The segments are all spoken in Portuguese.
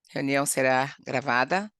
Reunião será gravada.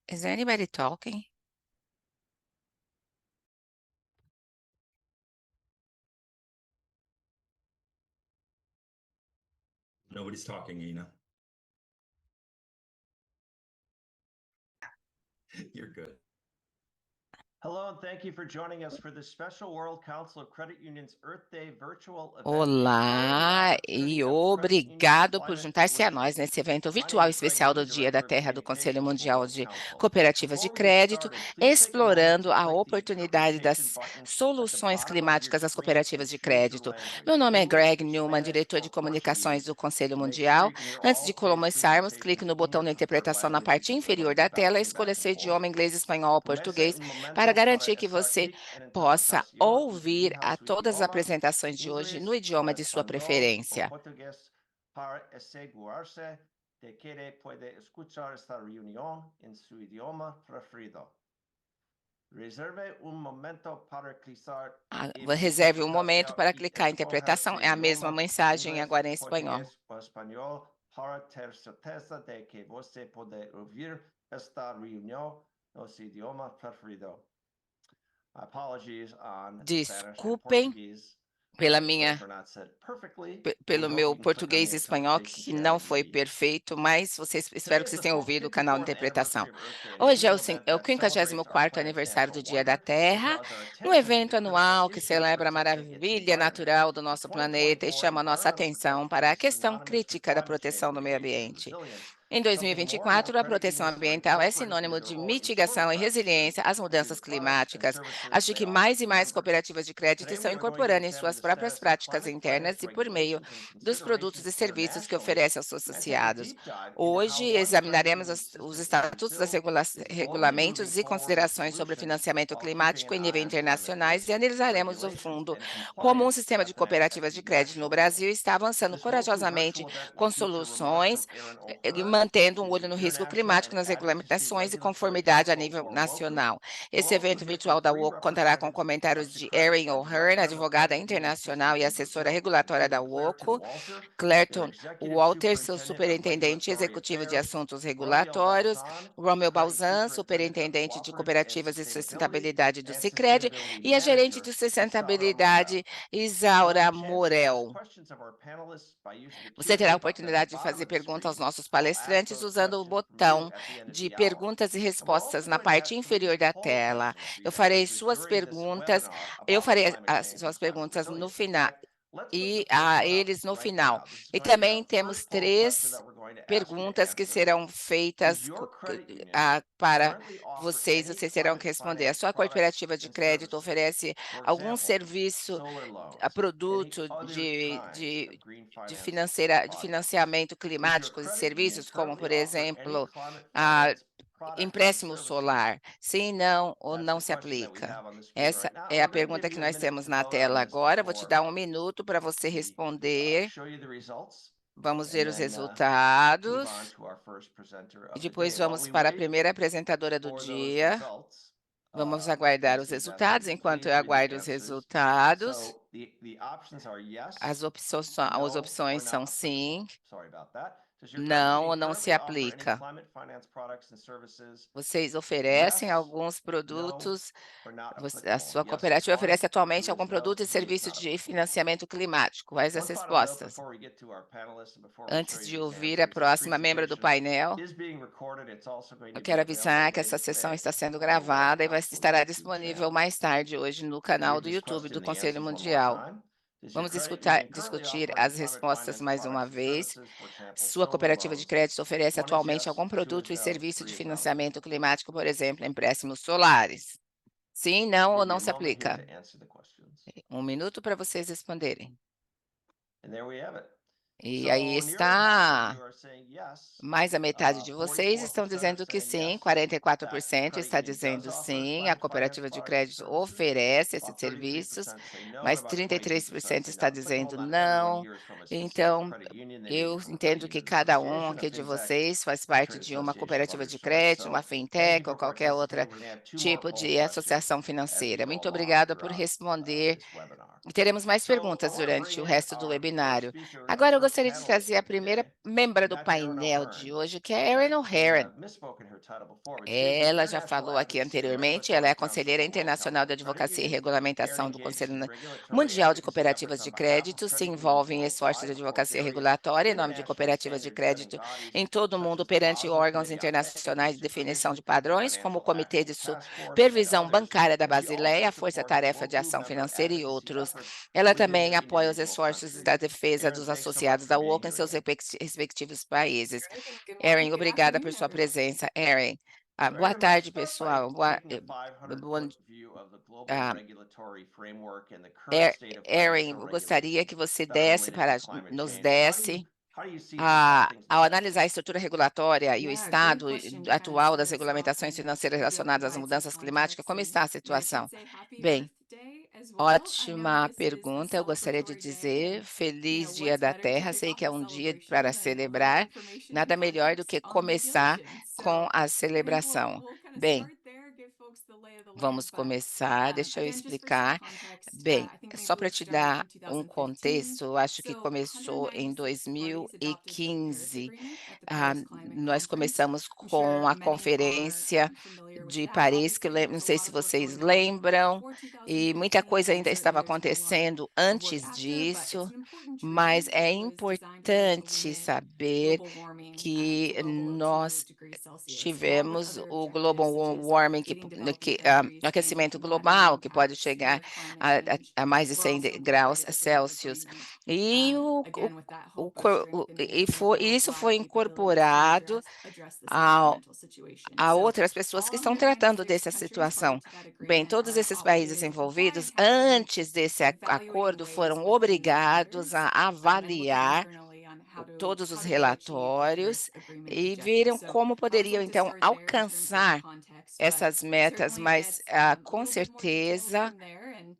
Is there anybody talking? Nobody's talking, Ina. You're good. Hello, and thank you for joining us for this special World Council of Credit Unions Earth Day virtual event. Olá e obrigado por juntar-se a nós nesse evento virtual especial do Dia da Terra do Conselho Mundial de Cooperativas de Crédito, explorando a oportunidade das soluções climáticas das cooperativas de crédito. Meu nome é Greg Newman, diretor de comunicações do Conselho Mundial. Antes de começarmos, clique no botão da interpretação na parte inferior da tela e escolha seu idioma inglês, espanhol ou português para garantir que você possa ouvir a todas as apresentações de hoje no idioma de sua preferência. Para asegurarse de que puede escuchar esta reunión en su idioma preferido. Reserve momento para clicar Reserve um momento para clicar em interpretação. É a mesma mensagem agora em espanhol. Para ter certeza de que você pode ouvir esta reunião no seu idioma preferido. Apologies on Spanish and Desculpem Portuguese. pela Try to minha pronounce it perfectly. pelo We hope meu you can click on português the e espanhol, interpretation que tab não if you foi need. perfeito, mas espero Today que is vocês the tenham ouvido o canal de 54th interpretação. anniversary of Earth Day, an Hoje é annual event o that celebrates our 54º planet's aniversário do natural Dia da wonders and Terra, draws our um attention to evento the critical anual que issue of celebra a protecting its maravilha environment. natural do The nosso planeta e 2024 chama a nossa Environmental atenção Protection para a is questão synonymous with crítica da climate change proteção do meio mitigation and ambiente. resilience. Em Something more, while 2024, a credit proteção unions are ambiental é incorporating sinônimo into de their own internal mitigação e practices resiliência às and to the mudanças products and climáticas. services Acho they que offer mais to e mais members. cooperativas de crédito Today, estão we are going to incorporando em examine suas the próprias status of práticas climate internas finance e por meio regulations and dos produtos e considerations serviços que internationally, oferece aos seus and take a associados. deep dive into how Hoje one credit examinaremos union os system can estatutos, fulfill its goal of moving regulamentos e forward with considerações sobre solutions financiamento while keeping climático an em nível eye on climate internacionais e risk, analisaremos o regulations, fundo and como um compliance sistema de happening at cooperativas the de crédito no national level. Brasil está avançando This Roku corajosamente virtual event will com feature remarks from soluções Aaron e O'Hearn. mantendo um She's olho the no risco International climático and nas Advocacy regulamentações e Regulatory conformidade a Council, nível or WOCA. nacional. We'll Esse also evento hear from virtual da three UOC contará com representatives comentários of de Secretariat Erin and O'Hearn, Director of the advogada Credit Union internacional e Systems in assessora Brazil, regulatória da including Clareton UOCO, Walter, their Clerton Executive Walters, o Superintendent of superintendente Regulatory executivo de Affairs, assuntos Romeo regulatórios, Balzan, Romeu Credit Balzan, Superintendent of superintendente de Cooperative and cooperativas e Sustainability, sustentabilidade do and Sicredi, Sustainability e a gerente de Manager, Isaura Morel. sustentabilidade, You'll have a Isaura chance to ask Morel. questions of our panelists by using the Você terá a Q&A button at the oportunidade de bottom fazer of the perguntas aos screen. nossos I'll ask palestrantes those usando o questions from you botão at the end of de the hour. perguntas e And we're respostas also na going to parte have three inferior da poll tela. questions for you Eu to farei answer suas during this perguntas, webinar eu about farei climate as change and suas climate perguntas no resilience. In final fact, let's put e the first a one up eles no right final. now. This is E going to be também our temos first poll question três that we're going to ask you to perguntas que answer. serão Is feitas your credit union para currently offering vocês. any Vocês terão que climate responder. A finance sua products cooperativa de and crédito services? oferece For algum example, serviço, solar loans, any produto other kinds of green finance de products? financiamento Is your climático e credit union serviços, como, currently por offering any exemplo, climate a finance products and empréstimo services? solar? Sim, não ou That's não the se question that we aplica? have on the screen Essa right now. And é a we're going to give pergunta que you a nós minute temos to na vote on tela this agora. Vou te before dar um minuto para você we responder. show you the results Vamos and ver os then move on resultados to our first presenter e of the depois day. While vamos we para a wait primeira apresentadora do for those dia. results, Vamos aguardar please os read that to resultados. me. Enquanto eu Please read the aguardo os answers. resultados, So the options are yes, as no, or opções são not. sim, Sorry about that. Does your Não company ou não se currently offer any aplica. climate finance products and services? Vocês oferecem Yes, alguns no, produtos, or not a applicable? sua Yes is cooperativa one, oferece atualmente two is algum no, produto e three is serviço not de applicable. financiamento climático? Quais as One final note respostas? before we get to our panelists and before we Antes show you de these ouvir a answers, this próxima membro do presentation painel, is being recorded. It's also going eu to be quero available avisar que later essa sessão today está sendo on the World gravada e Council estará YouTube disponível channel. mais tarde hoje no Read canal do this YouTube do question and the Conselho answers one more Mundial. time. Does your Vamos union currently discutir offer any as climate respostas finance mais uma products and vez. services, for example, Sua solar cooperativa de loans? crédito oferece One is atualmente yes, algum two produto is e no, serviço three de is not financiamento applicable. climático, por exemplo, empréstimos solares? Sim, não ou Give you não a se moment here aplica? to answer the questions. 1 minuto para vocês responderem. And there we have it. E So aí nearly half of está. you are saying yes. Mais da metade de vocês estão 44% are dizendo que saying sim, yes, that the 44% credit está union does dizendo offer sim, a climate finance cooperativa de products and crédito services, oferece esses while serviços, 33% say no, and mas about 23% 33% say está not applicable. dizendo Not everyone não. here is from a specific Então, credit union. They may be eu from a credit entendo que union cada um association, a aqui de fintech, vocês faz a parte trade de uma association of cooperativa other de sorts. crédito, uma So thank you fintech ou for qualquer outro participating. We're going to have two more tipo poll de questions associação as we financeira. go Muito along obrigada por throughout responder. this webinar. E teremos mais So I perguntas want to durante bring o in resto do our first webinário. speaker and our Agora eu first gostaria de panelist trazer a for primeira today. membra do That's Erin painel de O'Hearn. hoje, que é Erin O'Haron. Misspoke in her title before, but she is the Ela já International falou aqui Advocacy and anteriormente, ela é Regulatory a Counsel of conselheira the World internacional Council de of Credit Advocacia e Unions. Erin Regulamentação do engages in Conselho regulatory Mundial de advocacy efforts Cooperativas on de behalf of Crédito, se credit unions envolve em esforços de worldwide before advocacia various regulatória em nome de international cooperativas de standard-setting crédito bodies em todo o such mundo as the perante Basel órgãos Committee on Equity internacionais de definição Supervision, de the padrões, como o Financial Comitê de Action Task Force, and Supervisão others, Bancária da and she also Basileia, a Força supports Tarefa de local Ação member Financeira e advocacy outros. efforts Ela within também the apoia os individual esforços da countries. defesa Erin, dos thanks so much associados for da being UOCA em here seus today. respectivos países. Good Erin, morning, good obrigada por afternoon, sua everyone. presença. Erin, So boa Erin, let's tarde, start by pessoal. taking a 500-foot view of the global ah, regulatory framework and the current state of Erin, financial eu gostaria regulation que você that are desse related to para climate nos change. So desse how do you see things, how things ao develop? analisar a estrutura regulatória e o Yeah, great estado question to kind of atual das start us off regulamentações and financeiras maybe I'll relacionadas às provide some mudanças climáticas, context como and está a I should situação? say happy Bem, birthday as well. I know ótima this is a pergunta. Eu gostaria de celebratory day dizer and feliz Dia what's da better to Terra. kick Sei off que é a um dia celebration para than a little celebrar. information and Nada melhor do context que on começar regulation. com So a I think celebração. we'll kind of Bem, start there, give folks the lay of the land, vamos but começar. Deixa eu again, just for some explicar. context, Bem, I think só Maple para Leaf te started dar in um 2015. contexto, eu acho que So começou em 196 parties adopted the Paris 2015. Agreement at the Ah, Paris Climate nós Conference. começamos I'm com sure a many are Conferência familiar with de that. Paris, que Obviously, there não was a sei lot se of work vocês going on lembram, before e muita 2015, coisa and ainda estava certainly there's been a lot acontecendo of work antes after, but it's disso, an important mas treaty. é It was designed to really importante limit saber global warming que to well below 2 nós degrees Celsius, along with tivemos other o global objectives such as warming, aiding developing o countries in aquecimento combating the global, que pode impacts chegar of climate a, change. a mais de We're 100 also graus incorporated within that Celsius. agreement. E, Again, with that hope of e strengthening isso foi worldwide capabilities to incorporado address this ao, environmental situation. a So outras pessoas all que estão 196 tratando dessa countries party situação. to that Bem, agreement todos are esses países obligated to comply, envolvidos, have to antes desse evaluate acordo, ways foram within their obrigados borders a and look at avaliar internally on todos os how to go achieve the relatórios Paris Agreement e objectives. viram So como I always poderiam, like to então, start there in terms of alcançar context, but essas metas, certainly it mas gets a com little bit more detailed certeza from there. And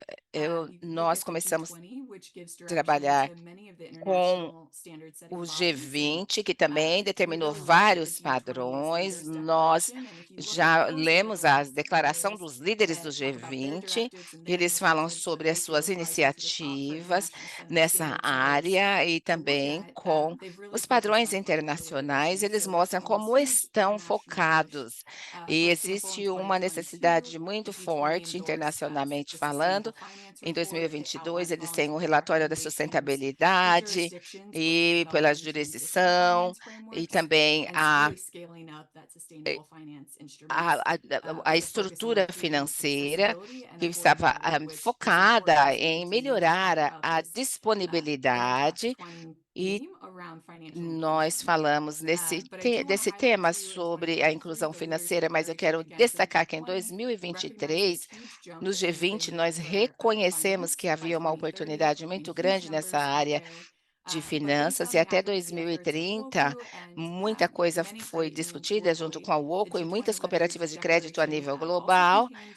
you look nós at the começamos G20, which gives a direction trabalhar to many of the com international standard setting o bodies. And G20, que também we determinou really look to the vários G20 as padrões. leaders' Nós declaration. And if you look at já those, there lemos are a lots of declaração areas dos líderes do that talk about their G20. directives and their Eles falam initiatives that sobre as they feel suas rise into the top for iniciativas international nessa standard setters área e to look também at. com They've really os focused padrões on climate internacionais. remediation. Eles So mostram in this como huge estão international push, focados. E for example, in existe uma 2022, necessidade the muito G20 forte, endorsed internacionalmente the falando. Sustainable Finance Em Report. It 2022, outlines eles têm o voluntary relatório da recommendations for sustentabilidade jurisdictions when they're e pela developing transition jurisdição finance e frameworks também and really scaling up that sustainable finance instruments a with a focus on estrutura improving financeira accessibility and que estava affordability, which is focada important as we em continue to talk melhorar about a this in a top disponibilidade. 20 E theme around financial nós inclusion. falamos But I do want to desse highlight tema to you in sobre a 2023, inclusão the leaders' financeira, mas eu declaration quero again for the destacar que em G20 recognized this 2023, huge jump no that has been G20, nós made for reconhecemos que finance by havia uma 2030. oportunidade I mean, muito huge grande nessa numbers out área there. de But based finanças on e the até advocacy efforts of 2030, WOCU and muita coisa many foi credit unions discutida junto globally, com a the UOCO e muitas G20 leaders' cooperativas de crédito a declaration nível also global. contained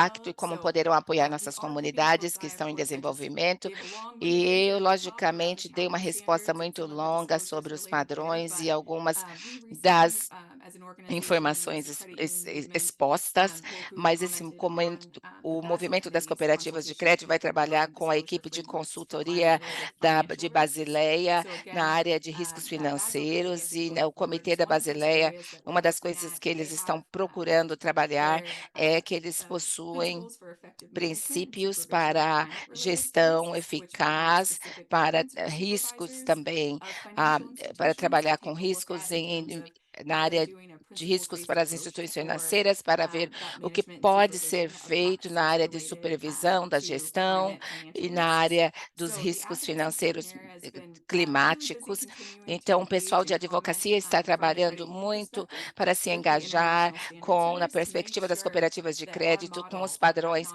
impacto e como poderão apoiar nossas comunidades que estão em desenvolvimento. E eu, logicamente, dei uma resposta muito longa sobre os padrões e algumas das informações expostas, mas o movimento das cooperativas de crédito vai trabalhar com a equipe de consultoria de Basileia na área de riscos financeiros e o Comitê da Basileia, uma das coisas que eles estão procurando trabalhar é que eles possuem princípios para gestão eficaz, para riscos também, para trabalhar com riscos na área de riscos para as instituições financeiras, para ver o que pode ser feito na área de supervisão da gestão e na área dos riscos financeiros climáticos. Então, o pessoal de advocacia está trabalhando muito para se engajar na perspectiva das cooperativas de crédito, com os padrões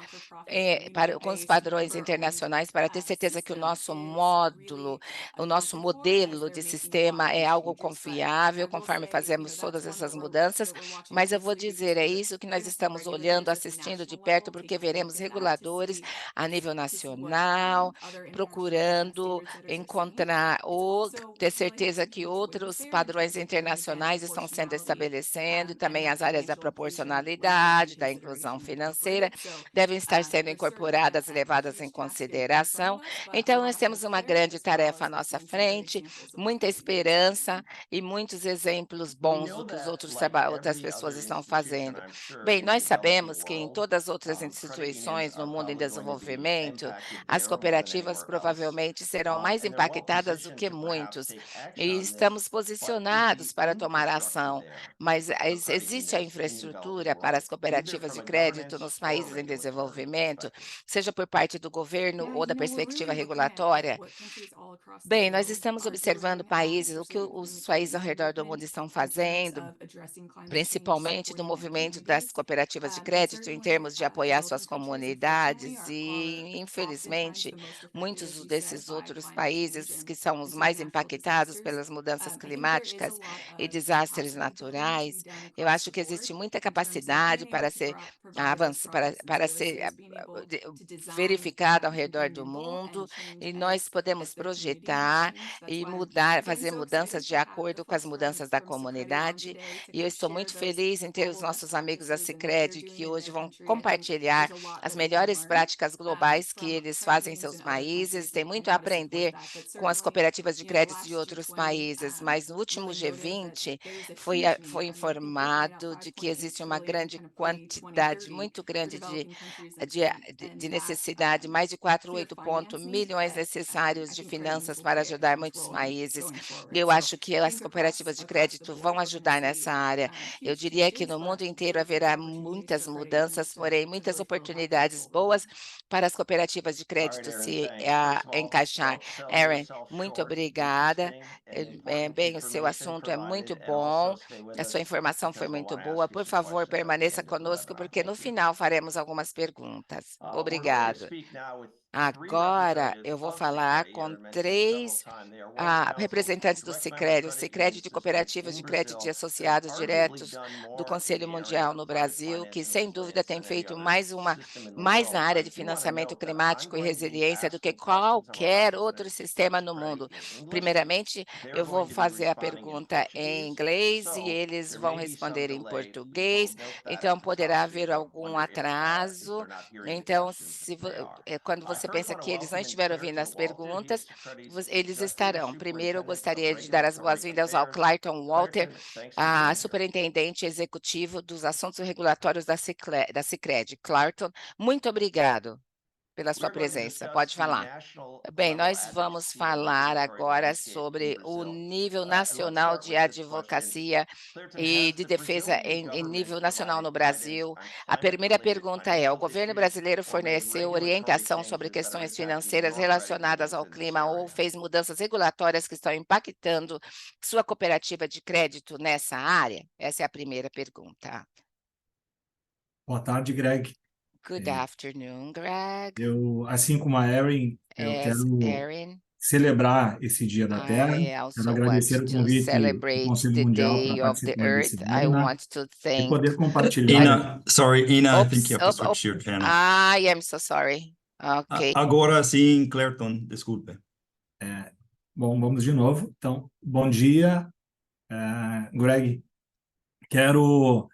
internacionais, para ter certeza que o nosso modelo de sistema é algo confiável, conforme fazemos todas essas mudanças, mas eu vou dizer, é isso que nós estamos olhando, assistindo de perto, porque veremos reguladores a nível nacional, procurando encontrar ou ter certeza que outros padrões internacionais estão sendo estabelecendo, e também as áreas da proporcionalidade, da inclusão financeira, devem estar sendo incorporadas e levadas em consideração. Então, nós temos uma grande tarefa à nossa frente, muita esperança e muitos exemplos bons do que outras pessoas estão fazendo. Bem, nós sabemos que em todas as outras instituições no mundo em desenvolvimento, as cooperativas provavelmente serão mais impactadas do que muitos, e estamos posicionados para tomar ação, mas existe a infraestrutura para as cooperativas de crédito nos países em desenvolvimento, seja por parte do governo ou da perspectiva regulatória? Bem, nós estamos observando países, o que os países ao redor do mundo estão fazendo, principalmente do movimento das cooperativas de crédito, em termos de apoiar suas comunidades, e, infelizmente, muitos desses outros países que são os mais impactados pelas mudanças climáticas e desastres naturais, eu acho que existe muita capacidade para ser verificada ao redor do mundo, e nós podemos projetar e fazer mudanças de acordo com as mudanças da comunidade, e eu estou muito feliz em ter os nossos amigos da Sicredi, que hoje vão compartilhar as melhores práticas globais que eles fazem em seus países. Tem muito a aprender com as cooperativas de crédito de outros países, mas no último G20 foi informado de que existe uma grande quantidade, muito grande de necessidade, mais de 4,8 milhões necessários de finanças para ajudar muitos países. Eu acho que as cooperativas de crédito vão ajudar nessa área. Eu diria que no mundo inteiro haverá muitas mudanças, porém muitas oportunidades boas para as cooperativas de crédito se encaixar. Aaron, muito obrigada. Bem, o seu assunto é muito bom, a sua informação foi muito boa. Por favor, permaneça conosco, porque no final faremos algumas perguntas. Obrigado. Agora eu vou falar com 3 representantes do Sicredi, o Sicredi de Cooperativas de Crédito de Associados Diretos do Conselho Mundial no Brasil, que sem dúvida tem feito mais na área de financiamento climático e resiliência do que qualquer outro sistema no mundo. Primeiramente, eu vou fazer a pergunta em inglês e eles vão responder em português, então poderá haver algum atraso. Então, quando você pensa que eles não estiveram ouvindo as perguntas, eles estarão. Primeiro, eu gostaria de dar as boas-vindas ao Clayton Walter, superintendente executivo dos assuntos regulatórios da Sicredi. Clayton, muito obrigado pela sua presença. Pode falar. Bem, nós vamos falar agora sobre o nível nacional de advocacia e de defesa em nível nacional no Brasil. A primeira pergunta é: o governo brasileiro forneceu orientação sobre questões financeiras relacionadas ao clima ou fez mudanças regulatórias que estão impactando sua cooperativa de crédito nessa área? Essa é a primeira pergunta. Boa tarde, Greg. Good afternoon, Greg. Assim como a Erin, eu quero Erin, celebrar esse Dia da Terra. I Quero also agradecer want o to convite do celebrate Conselho the Mundial para Day of the participar desse Earth. I webinar want to e thank... poder compartilhar. Ina, I think you have to Oops, switch your channel. I am so sorry. Ok. Agora sim, Clayton, desculpe. Bom, vamos de novo. Então, bom dia, Greg. Quero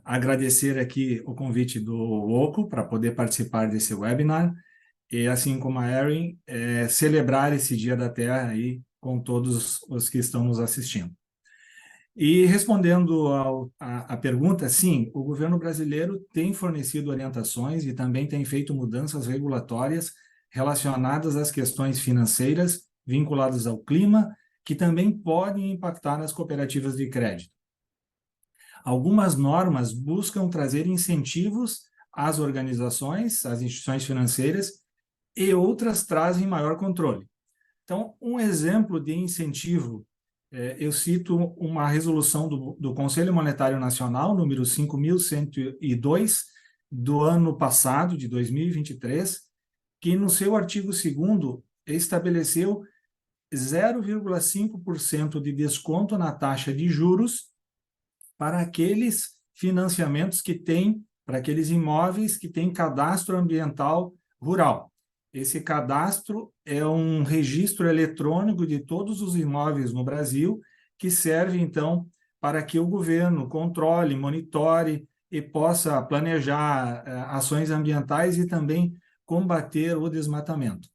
agradecer aqui o convite do Oco para poder participar desse webinar e, assim como a Erin, celebrar esse Dia da Terra aí com todos os que estão nos assistindo. E respondendo à pergunta, sim, o governo brasileiro tem fornecido orientações e também tem feito mudanças regulatórias relacionadas às questões financeiras vinculadas ao clima, que também podem impactar as cooperativas de crédito. Algumas normas buscam trazer incentivos às organizações, às instituições financeiras, e outras trazem maior controle. Então, um exemplo de incentivo, eu cito uma resolução do Conselho Monetário Nacional, número 5.102, do ano passado, de 2023, que no seu artigo 2º estabeleceu 0,5% de desconto na taxa de juros para aqueles financiamentos que têm, para aqueles imóveis que têm cadastro ambiental rural. Esse cadastro é um registro eletrônico de todos os imóveis no Brasil, que serve, então, para que o governo controle, monitore e possa planejar ações ambientais e também combater o desmatamento.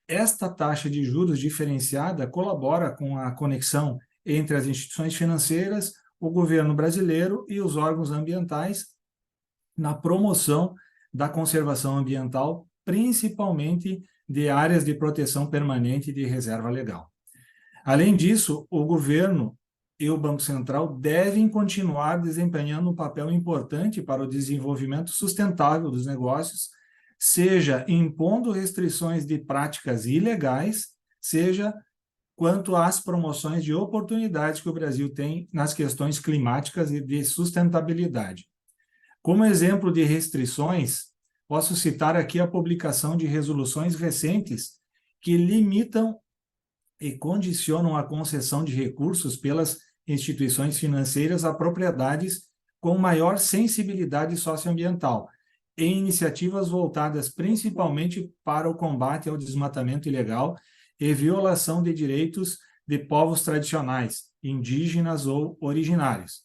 Esta taxa de juros diferenciada colabora com a conexão entre as instituições financeiras, o governo brasileiro e os órgãos ambientais na promoção da conservação ambiental, principalmente de áreas de proteção permanente de reserva legal. Além disso, o governo e o Banco Central devem continuar desempenhando um papel importante para o desenvolvimento sustentável dos negócios, seja impondo restrições de práticas ilegais, seja quanto às promoções de oportunidades que o Brasil tem nas questões climáticas e de sustentabilidade. Como exemplo de restrições, posso citar aqui a publicação de resoluções recentes que limitam e condicionam a concessão de recursos pelas instituições financeiras a propriedades com maior sensibilidade socioambiental, em iniciativas voltadas principalmente para o combate ao desmatamento ilegal e violação de direitos de povos tradicionais, indígenas ou originários.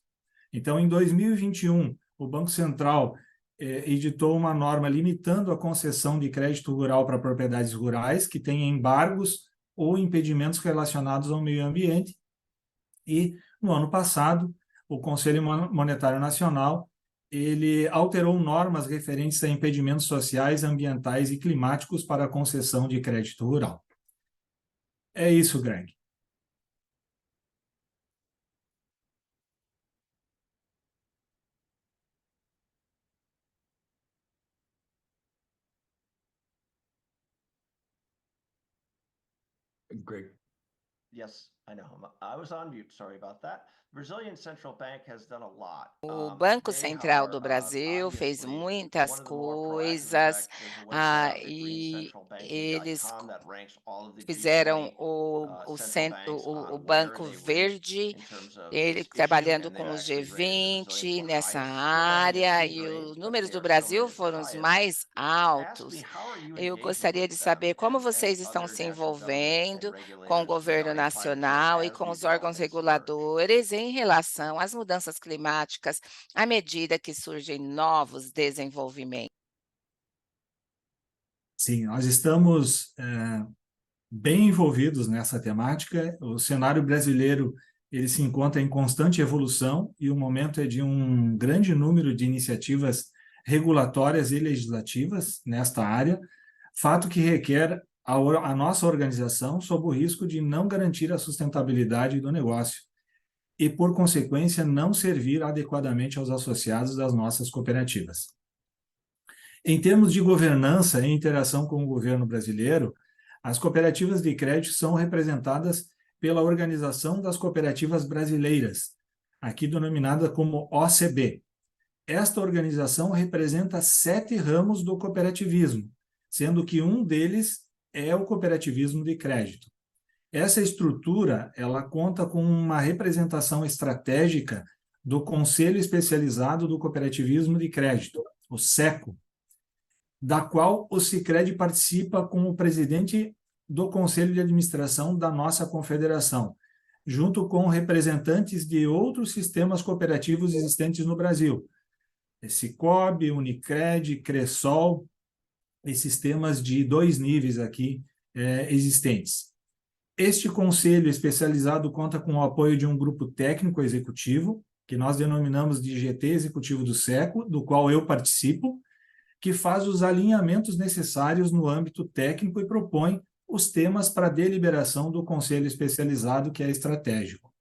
Então, em 2021, o Banco Central editou uma norma limitando a concessão de crédito rural para propriedades rurais que têm embargos ou impedimentos relacionados ao meio ambiente. E, no ano passado, o Conselho Monetário Nacional ele alterou normas referentes a impedimentos sociais, ambientais e climáticos para a concessão de crédito rural. É isso, Greg. Greg. Yes, I know. I was on mute. Sorry about that. Brazilian Central Bank has done a lot. O Banco They Central do are Brasil fez obviously muitas one of the more proactive coisas, actors. There's a website out there, e eles greencentralbanking.com, that ranks all of the fizeram G20 central banks o on where Banco they rank Verde, in terms of ele this issue, trabalhando and they've com os actually rated the G20 Brazilian for nessa highest, still only a área, C e grade, os but números they do are still Brasil rated for foram os highest. mais Ask me, altos. how are you Eu engaging gostaria de with them saber como and vocês estão other se national governments and envolvendo com o regulators governo regarding climate change nacional e as com we os develop órgãos and surge? reguladores em relação às mudanças climáticas à medida que surgem novos desenvolvimentos. Sim, nós estamos bem envolvidos nessa temática. O cenário brasileiro ele se encontra em constante evolução e o momento é de um grande número de iniciativas regulatórias e legislativas nesta área, fato que requer a nossa organização sob o risco de não garantir a sustentabilidade do negócio e, por consequência, não servir adequadamente aos associados das nossas cooperativas. Em termos de governança e interação com o governo brasileiro, as cooperativas de crédito são representadas pela Organização das Cooperativas Brasileiras, aqui denominada como OCB. Esta organização representa 7 ramos do cooperativismo, sendo que um deles é o cooperativismo de crédito. Essa estrutura, ela conta com uma representação estratégica do Conselho Especializado do Cooperativismo de Crédito, o SECO, da qual o Sicredi participa como presidente do Conselho de Administração da nossa confederação. junto com representantes de outros sistemas cooperativos existentes no Brasil. Cicobi, Unicred, Cressol, e sistemas de 2 níveis aqui existentes. Este conselho especializado conta com o apoio de um grupo técnico executivo, que nós denominamos de GT Executivo do SECO, do qual eu participo, que faz os alinhamentos necessários no âmbito técnico e propõe os temas para deliberação do conselho especializado, que é estratégico.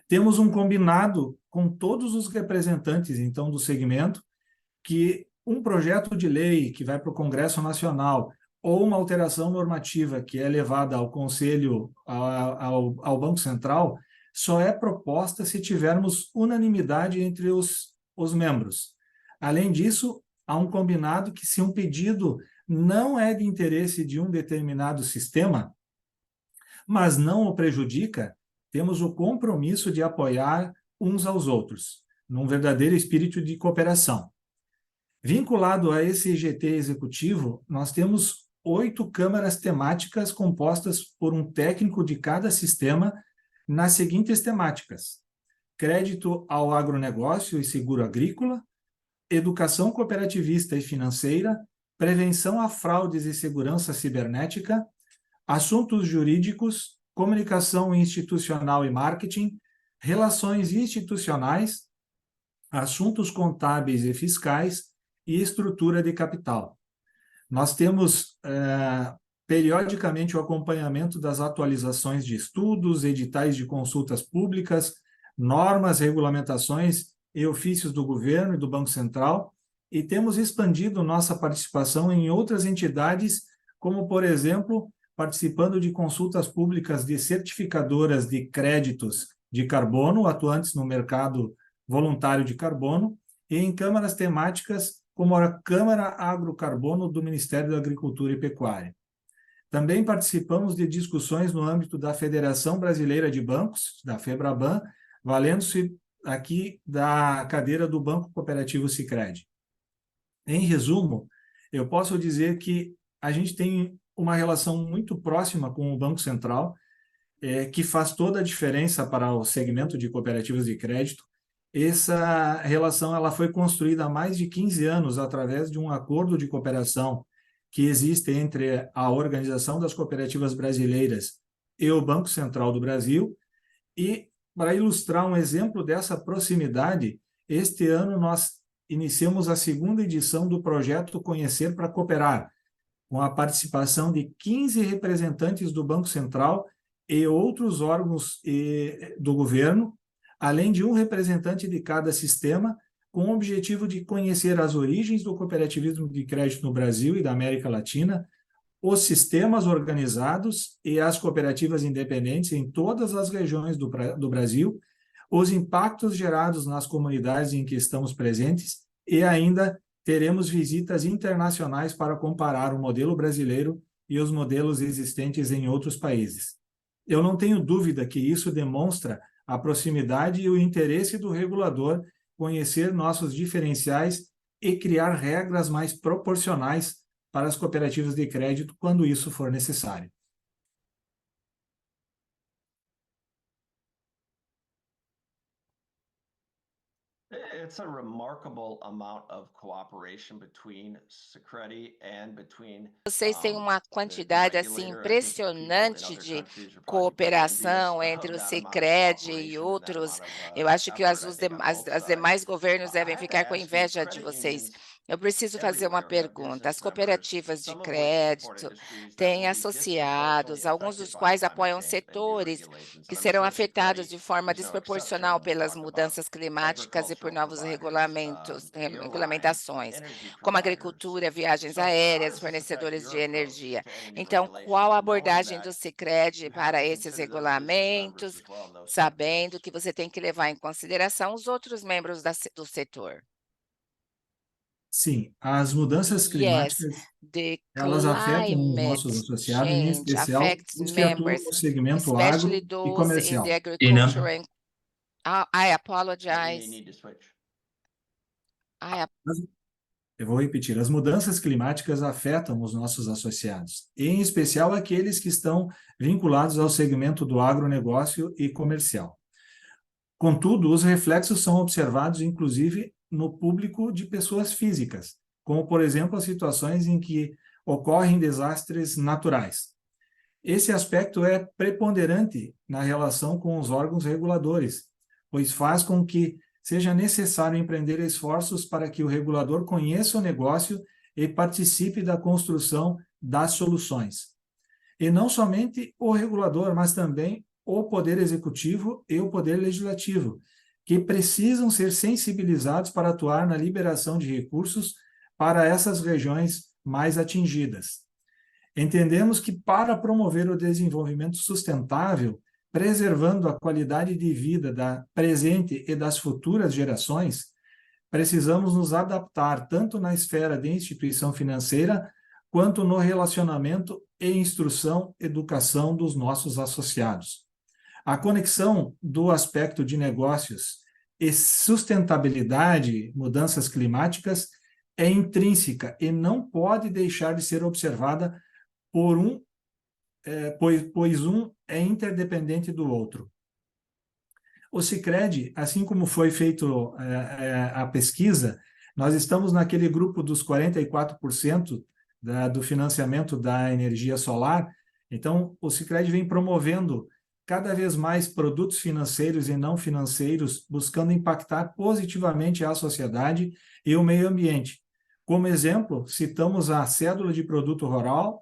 Temos um combinado com todos os representantes, então, do segmento, que um projeto de lei que vai para o Congresso Nacional ou uma alteração normativa que é levada ao Conselho, ao Banco Central, só é proposta se tivermos unanimidade entre os membros. Além disso, há um combinado que se um pedido não é de interesse de um determinado sistema, mas não o prejudica, temos o compromisso de apoiar uns aos outros, num verdadeiro espírito de cooperação. Vinculado a esse GT executivo, nós temos 8 câmaras temáticas compostas por um técnico de cada sistema nas seguintes temáticas: crédito ao agronegócio e seguro agrícola, educação cooperativista e financeira, prevenção a fraudes e segurança cibernética, assuntos jurídicos, comunicação institucional e marketing, relações institucionais, assuntos contábeis e fiscais e estrutura de capital. Nós temos periodicamente o acompanhamento das atualizações de estudos, editais de consultas públicas, normas, regulamentações e ofícios do governo e do Banco Central, e temos expandido nossa participação em outras entidades, como, por exemplo, participando de consultas públicas de certificadoras de créditos de carbono, atuantes no mercado voluntário de carbono, e em câmaras temáticas como a Câmara Agrocarbono do Ministério da Agricultura e Pecuária. Também participamos de discussões no âmbito da Federação Brasileira de Bancos, da FEBRABAN, valendo-se aqui da cadeira do Banco Cooperativo Sicredi. Em resumo, eu posso dizer que a gente tem uma relação muito próxima com o Banco Central, que faz toda a diferença para o segmento de cooperativas de crédito. Essa relação ela foi construída há mais de 15 anos através de um acordo de cooperação que existe entre a Organização das Cooperativas Brasileiras e o Banco Central do Brasil. E, para ilustrar um exemplo dessa proximidade, este ano nós iniciamos a 2ª edição do projeto Conhecer para Cooperar, com a participação de 15 representantes do Banco Central e outros órgãos do governo, além de um representante de cada sistema, com o objetivo de conhecer as origens do cooperativismo de crédito no Brasil e da América Latina, os sistemas organizados e as cooperativas independentes em todas as regiões do Brasil, os impactos gerados nas comunidades em que estamos presentes, e ainda teremos visitas internacionais para comparar o modelo brasileiro e os modelos existentes em outros países. Eu não tenho dúvida que isso demonstra a proximidade e o interesse do regulador conhecer nossos diferenciais e criar regras mais proporcionais para as cooperativas de crédito quando isso for necessário. It's a remarkable amount of cooperation between Sicredi and between Vocês têm uma quantidade assim impressionante de cooperação entre o Sicredi e outros. Eu acho que as demais governos devem ficar com inveja de vocês. Eu preciso fazer uma pergunta. As cooperativas de crédito têm associados, alguns dos quais apoiam setores que serão afetados de forma desproporcional pelas mudanças climáticas e por novos regulamentações, como agricultura, viagens aéreas, fornecedores de energia. Então, qual a abordagem do Sicredi para esses regulamentos, sabendo que você tem que levar em consideração os outros membros do setor? Sim, as mudanças climáticas, elas afetam os nossos associados, em especial os que atuam no segmento agro e comercial. I apologize. Eu vou repetir, as mudanças climáticas afetam os nossos associados, em especial aqueles que estão vinculados ao segmento do agronegócio e comercial. Contudo, os reflexos são observados, inclusive, no público de pessoas físicas, como, por exemplo, as situações em que ocorrem desastres naturais. Esse aspecto é preponderante na relação com os órgãos reguladores, pois faz com que seja necessário empreender esforços para que o regulador conheça o negócio e participe da construção das soluções. E não somente o regulador, mas também o Poder Executivo e o Poder Legislativo, que precisam ser sensibilizados para atuar na liberação de recursos para essas regiões mais atingidas. Entendemos que para promover o desenvolvimento sustentável, preservando a qualidade de vida da presente e das futuras gerações, precisamos nos adaptar tanto na esfera de instituição financeira, quanto no relacionamento e instrução, educação dos nossos associados. A conexão do aspecto de negócios e sustentabilidade, mudanças climáticas, é intrínseca e não pode deixar de ser observada por pois um é interdependente do outro. O Sicredi, assim como foi feito a pesquisa, nós estamos naquele grupo dos 44% do financiamento da energia solar. Então, o Sicredi vem promovendo cada vez mais produtos financeiros e não financeiros, buscando impactar positivamente a sociedade e o meio ambiente. Como exemplo, citamos a Cédula de Produto Rural,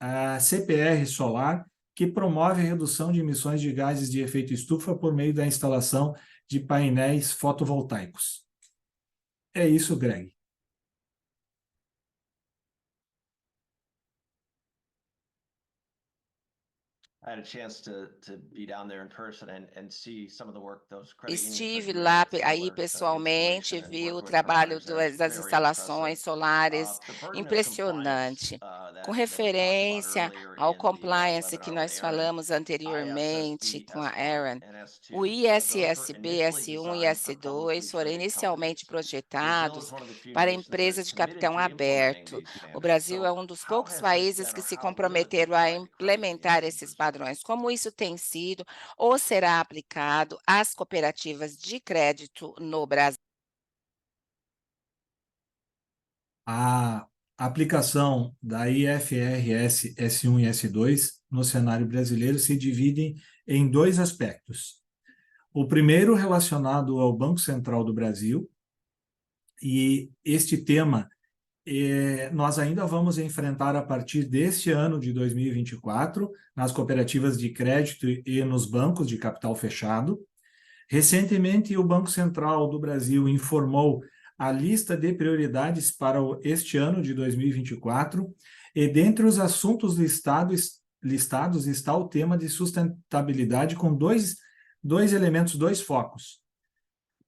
a CPR Solar, que promove a redução de emissões de gases de efeito estufa por meio da instalação de painéis fotovoltaicos. É isso, Greg. Estive lá aí pessoalmente, vi o trabalho das instalações solares, impressionante. Com referência ao compliance que nós falamos anteriormente com a Aaron, o ISSB S1 e S2 foram inicialmente projetados para empresas de capital aberto. O Brasil é um dos poucos países que se comprometeram a implementar esses padrões. Como isso tem sido ou será aplicado às cooperativas de crédito no Brasil? A aplicação da IFRS S1 e S2 no cenário brasileiro se divide em dois aspectos. O primeiro relacionado ao Banco Central do Brasil, e este tema nós ainda vamos enfrentar a partir deste ano de 2024, nas cooperativas de crédito e nos bancos de capital fechado. Recentemente, o Banco Central do Brasil informou a lista de prioridades para este ano de 2024, e dentre os assuntos listados está o tema de sustentabilidade com dois elementos, dois focos.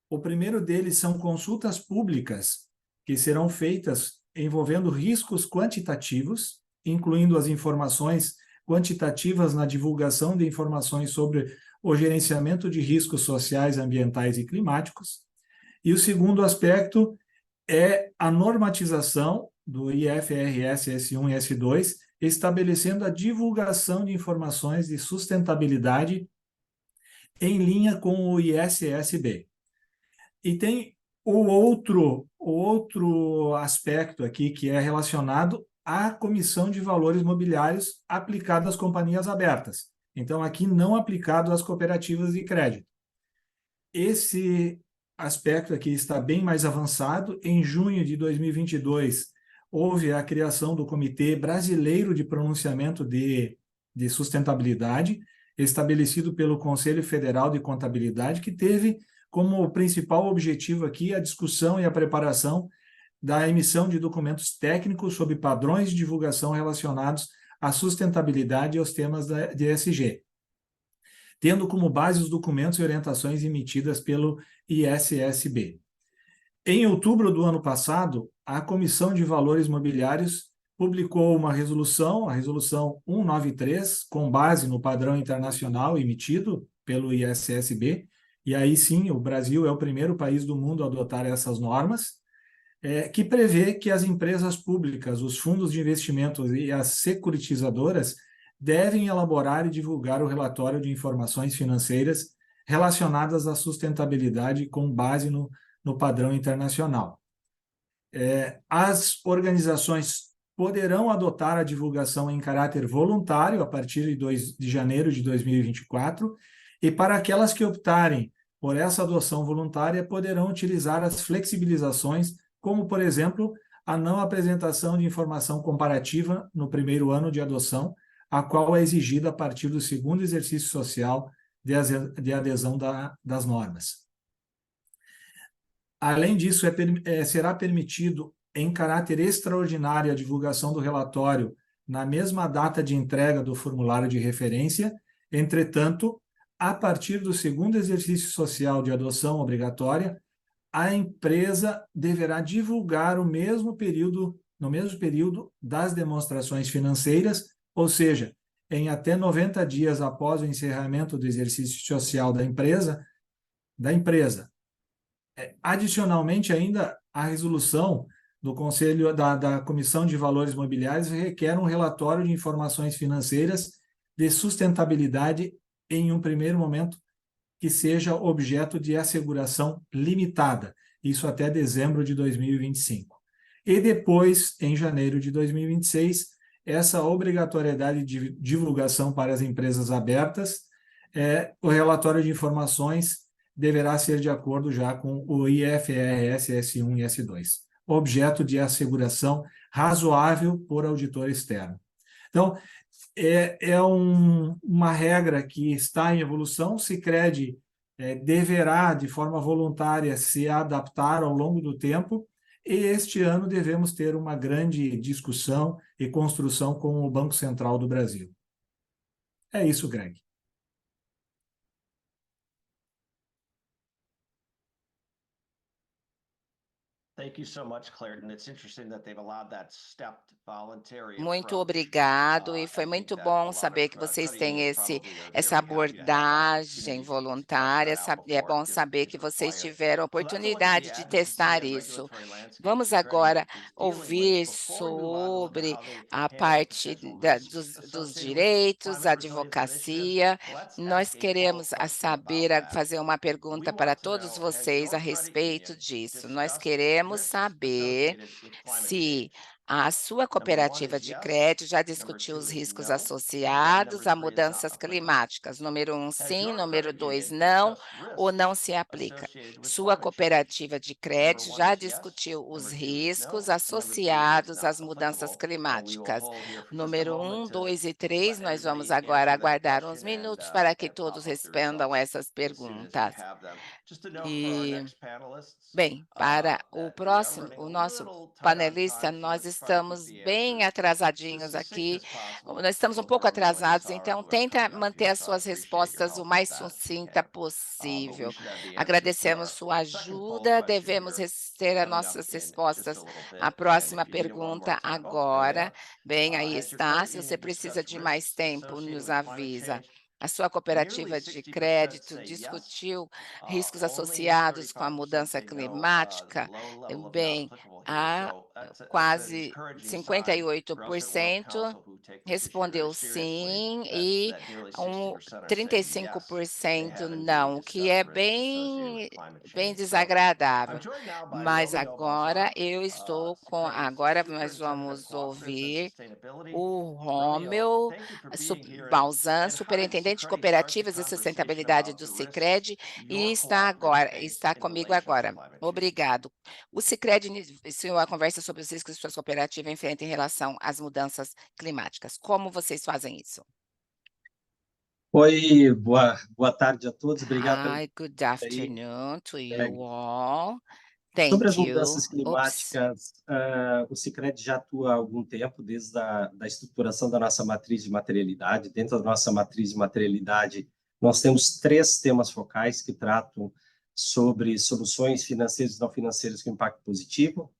O primeiro deles são consultas públicas que serão feitas envolvendo riscos quantitativos, incluindo as informações quantitativas na divulgação de informações sobre o gerenciamento de riscos sociais, ambientais e climáticos. E o segundo aspecto é a normatização do IFRS S1 e S2, estabelecendo a divulgação de informações de sustentabilidade em linha com o ISSB. E tem o outro aspecto aqui, que é relacionado à Comissão de Valores Mobiliários aplicada às companhias abertas. Então, aqui não aplicado às cooperativas de crédito. Esse aspecto aqui está bem mais avançado. Em junho de 2022, houve a criação do Comitê Brasileiro de Pronunciamento de Sustentabilidade, estabelecido pelo Conselho Federal de Contabilidade, que teve como principal objetivo aqui a discussão e a preparação da emissão de documentos técnicos sobre padrões de divulgação relacionados à sustentabilidade e aos temas de ESG, tendo como base os documentos e orientações emitidas pelo ISSB. Em outubro do ano passado, a Comissão de Valores Mobiliários publicou uma resolução, a Resolução 193, com base no padrão internacional emitido pelo ISSB, e aí sim, o Brasil é o primeiro país do mundo a adotar essas normas. que prevê que as empresas públicas, os fundos de investimento e as securitizadoras devem elaborar e divulgar o relatório de informações financeiras relacionadas à sustentabilidade com base no padrão internacional. As organizações poderão adotar a divulgação em caráter voluntário a partir de janeiro de 2024, e para aquelas que optarem por essa adoção voluntária, poderão utilizar as flexibilizações, como, por exemplo, a não apresentação de informação comparativa no primeiro ano de adoção, a qual é exigida a partir do segundo exercício social de adesão das normas. Além disso, será permitido, em caráter extraordinário, a divulgação do relatório na mesma data de entrega do formulário de referência. Entretanto, a partir do segundo exercício social de adoção obrigatória, a empresa deverá divulgar no mesmo período das demonstrações financeiras, ou seja, em até 90 dias após o encerramento do exercício social da empresa. Adicionalmente, ainda, a resolução do Conselho da Comissão de Valores Mobiliários requer um relatório de informações financeiras de sustentabilidade em um primeiro momento que seja objeto de asseguração limitada, isso até dezembro de 2025. E depois, em janeiro de 2026, essa obrigatoriedade de divulgação para as empresas abertas, o relatório de informações deverá ser de acordo já com o IFRS S1 e S2, objeto de asseguração razoável por auditor externo. Então, uma regra que está em evolução. O Sicredi deverá, de forma voluntária, se adaptar ao longo do tempo, e este ano devemos ter uma grande discussão e construção com o Banco Central do Brasil. É isso, Greg. Muito obrigado, e foi muito bom saber que vocês têm essa abordagem voluntária, é bom saber que vocês tiveram a oportunidade de testar isso. Vamos agora ouvir sobre a parte dos direitos, a advocacia. Nós queremos fazer uma pergunta para todos vocês a respeito disso. Nós queremos saber se a sua cooperativa de crédito já discutiu os riscos associados a mudanças climáticas. Número 1, sim. Número 2, não, ou não se aplica. Sua cooperativa de crédito já discutiu os riscos associados às mudanças climáticas. Número 1, 2 e 3, nós vamos agora aguardar uns minutos para que todos respondam essas perguntas. Bem, para o nosso panelista, nós estamos bem atrasadinhos aqui, nós estamos um pouco atrasados, então tenta manter as suas respostas o mais sucinta possível. Agradecemos sua ajuda, devemos ter as nossas respostas à próxima pergunta agora. Bem, aí está, se você precisa de mais tempo, nos avisa. A sua cooperativa de crédito discutiu riscos associados com a mudança climática? Bem, há quase 58% respondeu sim e 35% não, o que é bem desagradável. Mas agora agora nós vamos ouvir o Rômel Balzan, superintendente de cooperativas e sustentabilidade do Sicredi, e está comigo agora. Obrigado. O Sicredi iniciou a conversa sobre os riscos que suas cooperativas enfrentam em relação às mudanças climáticas. Como vocês fazem isso? Oi, boa tarde a todos. Obrigado pelo Good afternoon to you all. Sobre as Thank mudanças you. climáticas, o Sicredi já atua há algum tempo, desde a estruturação da nossa matriz de materialidade. Dentro da nossa matriz de materialidade, nós temos 3 temas focais que tratam sobre soluções financeiras e não financeiras com impacto positivo.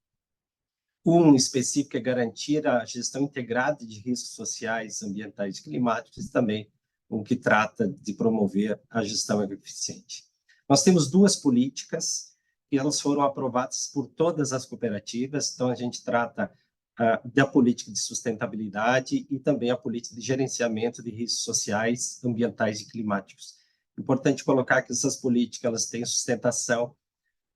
Um específico é garantir a gestão integrada de riscos sociais, ambientais e climáticos, e também um que trata de promover a gestão eficiente. Nós temos 2 políticas que elas foram aprovadas por todas as cooperativas. Então, a gente trata da política de sustentabilidade e também a política de gerenciamento de riscos sociais, ambientais e climáticos. Importante colocar que essas políticas elas têm sustentação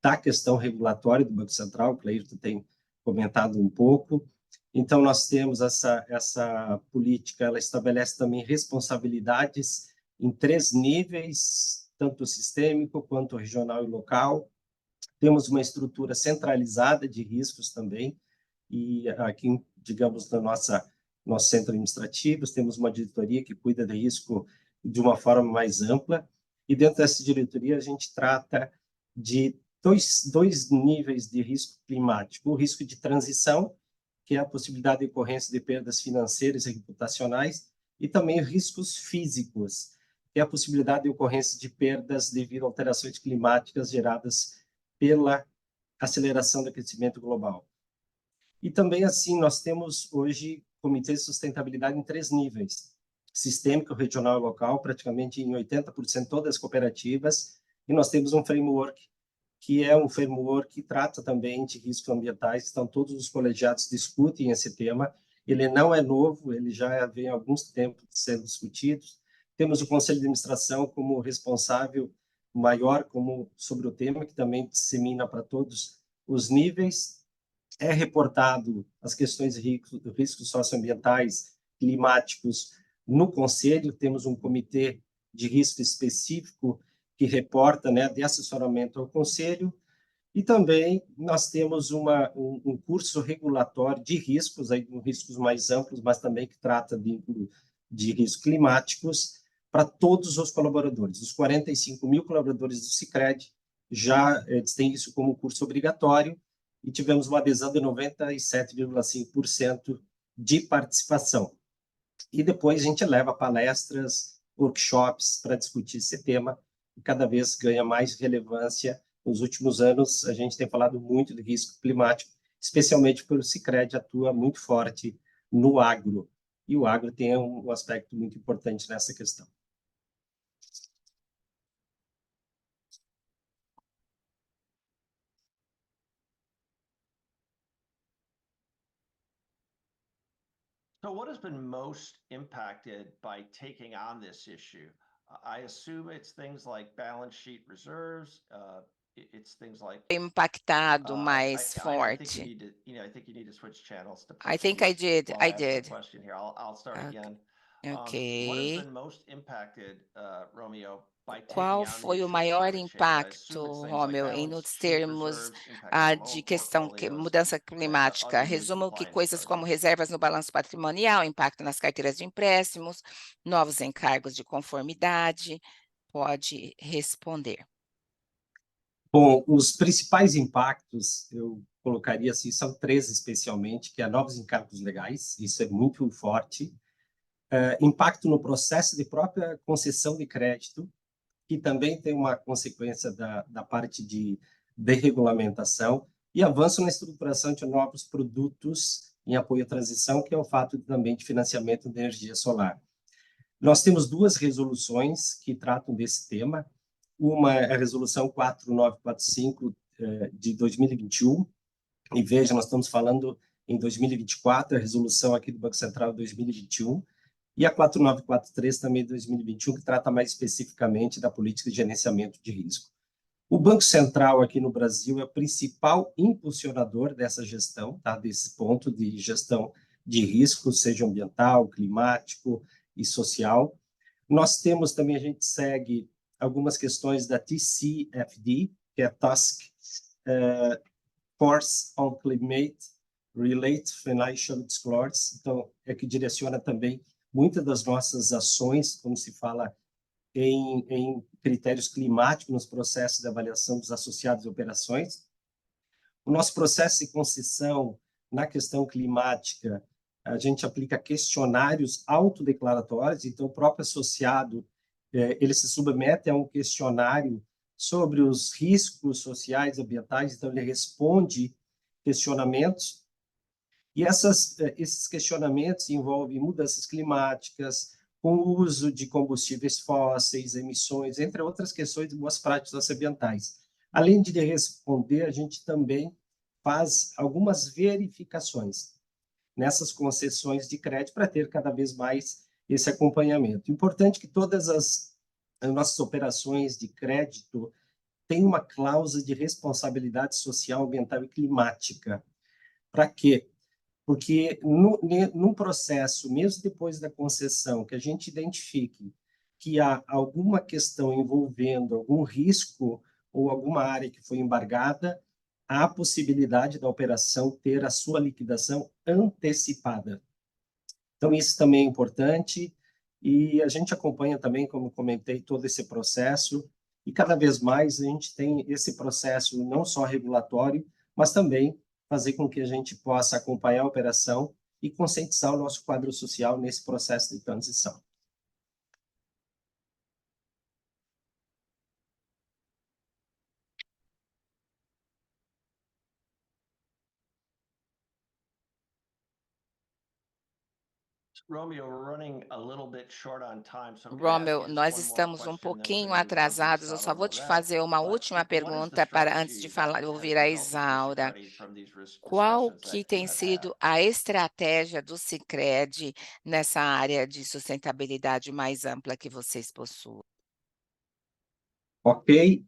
da questão regulatória do Banco Central, o Cleirton tem comentado um pouco. Então, nós temos essa política, ela estabelece também responsabilidades em 3 níveis, tanto sistêmico quanto regional e local. Temos uma estrutura centralizada de riscos também, e aqui, digamos, no nosso centro administrativo, temos uma diretoria que cuida de risco de uma forma mais ampla, e dentro dessa diretoria a gente trata de dois níveis de risco climático: o risco de transição, que é a possibilidade de ocorrência de perdas financeiras e reputacionais, e também riscos físicos, que é a possibilidade de ocorrência de perdas devido a alterações climáticas geradas pela aceleração do aquecimento global. E também, assim, nós temos hoje comitês de sustentabilidade em 3 níveis: sistêmico, regional e local, praticamente em 80% todas as cooperativas, e nós temos um framework, que é um framework que trata também de riscos ambientais. Então, todos os colegiados discutem esse tema. Ele não é novo, ele já vem há alguns tempos sendo discutido. Temos o Conselho de Administração como responsável maior sobre o tema, que também dissemina para todos os níveis. É reportado as questões de riscos socioambientais, climáticos no Conselho. Temos um comitê de risco específico que reporta, né, de assessoramento ao Conselho. E também nós temos um curso regulatório de riscos, aí, riscos mais amplos, mas também que trata de riscos climáticos para todos os colaboradores. Os 45 mil colaboradores do Sicredi já têm isso como curso obrigatório, e tivemos uma adesão de 97,5% de participação. E depois a gente leva palestras, workshops para discutir esse tema, e cada vez ganha mais relevância. Nos últimos anos, a gente tem falado muito de risco climático, especialmente porque o Sicredi atua muito forte no agro, e o agro tem um aspecto muito importante nessa questão. So what has been most impacted by taking on this issue? I assume it's things like balance sheet reserves, it's things like Impactado mais I think forte. you need to, I think you need to switch channels to I think I did. while I ask the did. question here. I'll start again. What has Ok. been most impacted, Romeo, by taking Qual on the foi o issue of maior climate change? I impacto, assume it's things like Romeu, balance nos sheet termos reserves impacting de loan questão portfolios mudança and climática? unused Resumo que compliance coisas como programs. reservas no balanço patrimonial, impacto nas carteiras de empréstimos, novos encargos de conformidade. Pode responder. Bom, os principais impactos, eu colocaria assim, são 3 especialmente, que é novos encargos legais, isso é muito forte. Impacto no processo de própria concessão de crédito, que também tem uma consequência da parte de regulamentação, e avanço na estruturação de novos produtos em apoio à transição, que é o fato também de financiamento de energia solar. Nós temos 2 resoluções que tratam desse tema. Uma é a resolução 4945 de 2021, e veja, nós estamos falando em 2024, a resolução aqui do Banco Central 2021, e a 4943 também de 2021, que trata mais especificamente da política de gerenciamento de risco. O Banco Central aqui no Brasil é o principal impulsionador dessa gestão, tá? Desse ponto de gestão de risco, seja ambiental, climático e social. Nós temos também, a gente segue algumas questões da TCFD, que é Task Force on Climate Related Financial Disclosures, então é que direciona também muitas das nossas ações, como se fala em critérios climáticos nos processos de avaliação dos associados e operações. O nosso processo de concessão na questão climática, a gente aplica questionários autodeclaratórios, então o próprio associado ele se submete a um questionário sobre os riscos sociais e ambientais, então ele responde questionamentos, e esses questionamentos envolvem mudanças climáticas, com o uso de combustíveis fósseis, emissões, entre outras questões de boas práticas ambientais. Além de responder, a gente também faz algumas verificações nessas concessões de crédito para ter cada vez mais esse acompanhamento. Importante que todas as nossas operações de crédito tenham uma cláusula de responsabilidade social, ambiental e climática. Para quê? Porque num processo, mesmo depois da concessão, que a gente identifique que há alguma questão envolvendo algum risco ou alguma área que foi embargada, há a possibilidade da operação ter a sua liquidação antecipada. Então, isso também é importante e a gente acompanha também, como comentei, todo esse processo e cada vez mais a gente tem esse processo não só regulatório, mas também fazer com que a gente possa acompanhar a operação e conscientizar o nosso quadro social nesse processo de transição. Romeu, nós estamos um pouquinho atrasados. Eu só vou te fazer uma última pergunta para antes de falar, ouvir a Isaura. Qual que tem sido a estratégia do Sicredi nessa área de sustentabilidade mais ampla que vocês possuem? Ok.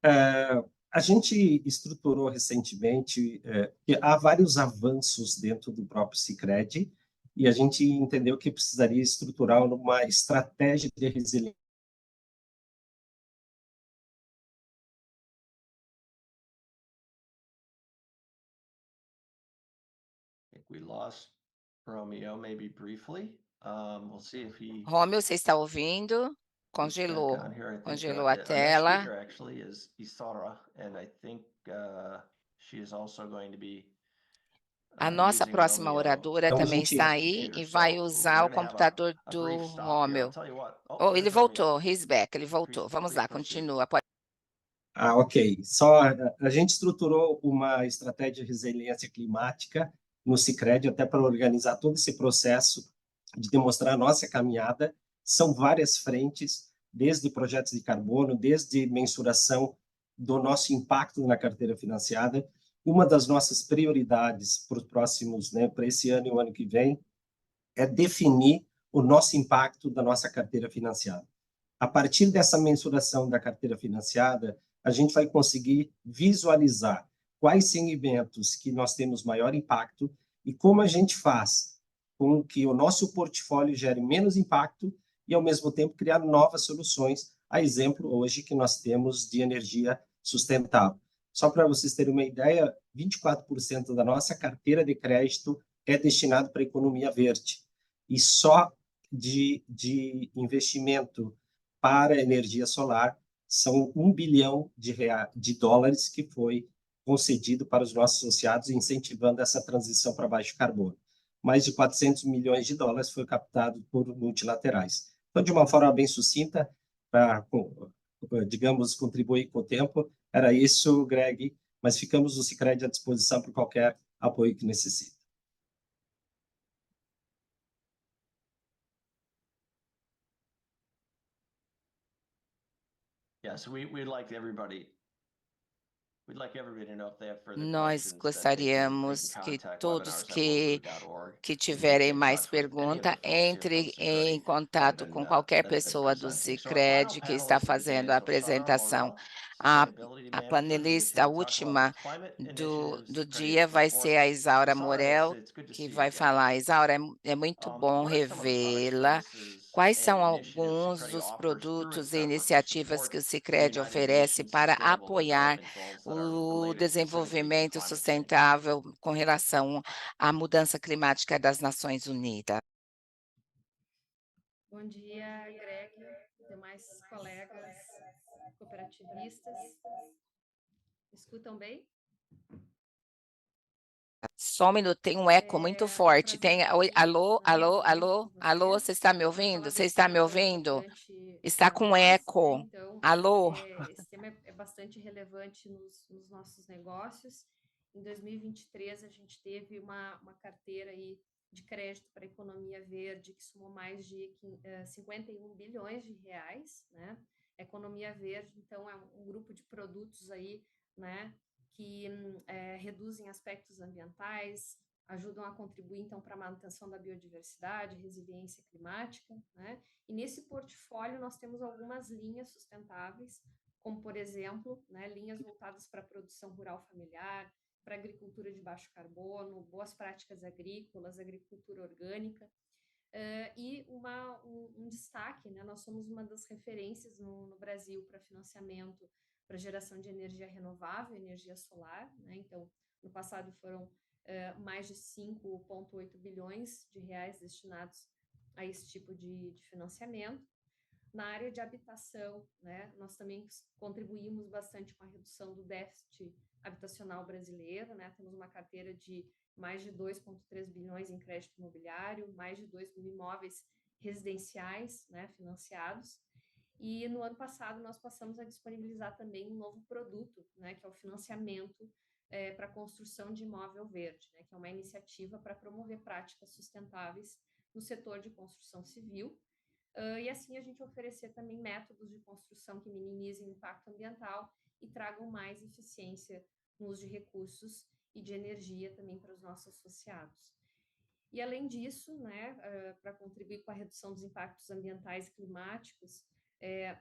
A gente estruturou recentemente, que há vários avanços dentro do próprio Sicredi, e a gente entendeu que precisaria estruturar uma estratégia de resiliência. We lost Romeo maybe briefly. We'll see if he Romeu, você está ouvindo? is back Congelou. on here. I think Congelou a our next tela. speaker actually is Isaura, and I think she is also going to be A nossa using próxima Romeo oradora Então, a também gente está aí indicator. e vai So usar we're o going to have computador a do brief stop here. I'll Romeu. tell you what. Oh, Oh, ele there's Romeo. voltou, he's back, ele voltou. Vamos lá, Please proceed. continua. Ok. Só a gente estruturou uma estratégia de resiliência climática no Sicredi até para organizar todo esse processo de demonstrar a nossa caminhada. São várias frentes, desde projetos de carbono, desde mensuração do nosso impacto na carteira financiada. Uma das nossas prioridades para os próximos, para esse ano e o ano que vem, é definir o nosso impacto da nossa carteira financiada. A partir dessa mensuração da carteira financiada, a gente vai conseguir visualizar quais segmentos que nós temos maior impacto e como a gente faz com que o nosso portfólio gere menos impacto e, ao mesmo tempo, criar novas soluções, a exemplo, hoje, que nós temos de energia sustentável. Só para vocês terem uma ideia, 24% da nossa carteira de crédito é destinado para a economia verde. E só de investimento para a energia solar são $1 bilhão de dólares que foi concedido para os nossos associados, incentivando essa transição para baixo carbono. Mais de $400 milhões foi captado por multilaterais. Então, de uma forma bem sucinta, para, digamos, contribuir com o tempo, era isso, Greg, mas ficamos no Sicredi à disposição para qualquer apoio que necessite. Yes, we'd like everybody to know if they have further Nós questions that gostaríamos they que can contact todos webinars@wolverine.org. que You can tiverem get in mais touch with any of the pergunta, folks here from entre Sicredi em that contato have com been qualquer pessoa do presenting. So our final Sicredi que está panelist of the fazendo day a is Osara apresentação. Morel, A, Sustainability a Manager, who is panelista, here a to talk about última the climate do initiatives Credit dia has put vai forth. ser a Isaura Isaura, Morel, it's good to que see you vai again. falar. Isaura, é muito bom What are some of the products, revê-la. services, Quais and são initiatives alguns Sicredi dos offers through produtos its e effort to iniciativas support que o the Sicredi United oferece Nations para Sustainable apoiar Development Goals that are o related specifically to desenvolvimento climate change? sustentável com relação à mudança climática das Nações Unidas? Bom dia, Greg, demais colegas cooperativistas. Escutam bem? Só um minuto, tem um eco muito forte. Tem, oi, alô, alô, alô, alô, você está me ouvindo? Você está me ouvindo? Está com eco. Então, Alô? esse tema é bastante relevante nos nossos negócios. Em 2023, a gente teve uma carteira aí de crédito para a economia verde que somou mais de 51 bilhões de reais, né? Economia verde, então, é um grupo de produtos aí, né, que reduzem aspectos ambientais, ajudam a contribuir, então, para a manutenção da biodiversidade, resiliência climática, né? E nesse portfólio nós temos algumas linhas sustentáveis, como, por exemplo, né, linhas voltadas para a produção rural familiar, para agricultura de baixo carbono, boas práticas agrícolas, agricultura orgânica, e um destaque, né, nós somos uma das referências no Brasil para financiamento para geração de energia renovável, energia solar, né? Então, no passado foram mais de 5,8 bilhões de reais destinados a esse tipo de financiamento. Na área de habitação, né, nós também contribuímos bastante com a redução do déficit habitacional brasileiro, né? Temos uma carteira de mais de 2,3 bilhões em crédito imobiliário, mais de 2 mil imóveis residenciais, né, financiados. E no ano passado nós passamos a disponibilizar também um novo produto, né, que é o financiamento para a construção de imóvel verde, né, que é uma iniciativa para promover práticas sustentáveis no setor de construção civil, e assim a gente oferecer também métodos de construção que minimizem o impacto ambiental e tragam mais eficiência no uso de recursos e de energia também para os nossos associados. E além disso, né, para contribuir com a redução dos impactos ambientais e climáticos,